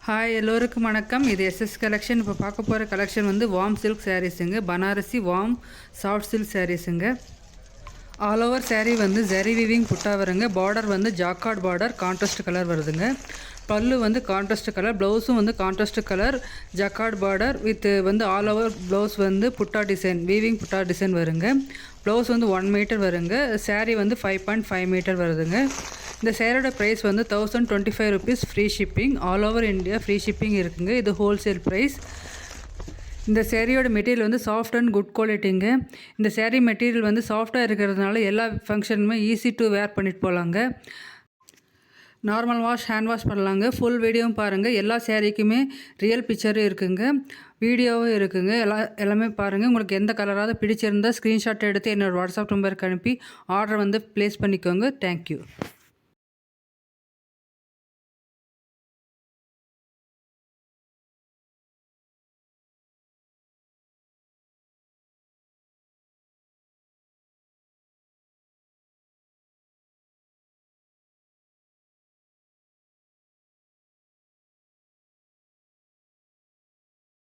Hi எல்லோருக்கும் வணக்கம். இது எஸ்எஸ் கலெக்ஷன். இப்போ பார்க்க போகிற கலெக்ஷன் வந்து வார்ம் சில்க் சாரீஸுங்க. பனாரசி வார்ம் சாஃப்ட் சில்க் சாரீஸுங்க. ஆல் ஓவர் சாரீ வந்து ஜரி வீவிங் புட்டா வருங்க. பார்டர் வந்து ஜாக்கார்ட் பார்டர், கான்ட்ராஸ்ட் கலர் வருதுங்க. பல்லு வந்து கான்ட்ராஸ்ட் கலர், ப்ளவுஸும் வந்து contrast colour jacquard border with வந்து ஆல் ஓவர் ப்ளவுஸ் வந்து புட்டா டிசைன், வீவிங் புட்டா டிசைன் வருங்க. ப்ளவுஸ் வந்து 1 மீட்டர் வருங்க. சாரீ வந்து 5.5 மீட்டர் வருதுங்க. இந்த சேரோட ப்ரைஸ் வந்து 1025 rupees, free shipping. All over India free shipping இருக்குங்க. இது ஹோல்சேல் ப்ரைஸ். இந்த சேரீயோட மெட்டீரியல் வந்து சாஃப்ட் அண்ட் குட் குவாலிட்டிங்க. இந்த சேரீ மெட்டீரியல் வந்து சாஃப்டாக இருக்கிறதுனால எல்லா ஃபங்க்ஷனுமே ஈஸி டு வேர் பண்ணிட்டு போகலாங்க. நார்மல் வாஷ், ஹேண்ட் வாஷ் பண்ணலாங்க. ஃபுல் வீடியோவும் பாருங்கள். எல்லா சேரீக்குமே ரியல் பிக்சரும் இருக்குங்க, வீடியோவும் இருக்குங்க. எல்லாமே பாருங்கள். உங்களுக்கு எந்த கலராவது பிடிச்சிருந்தால் ஸ்க்ரீன்ஷாட் எடுத்து என்னோடய வாட்ஸ்அப் நம்பருக்கு அனுப்பி ஆர்டர் வந்து ப்ளேஸ் பண்ணிக்கோங்க. தேங்க்யூ.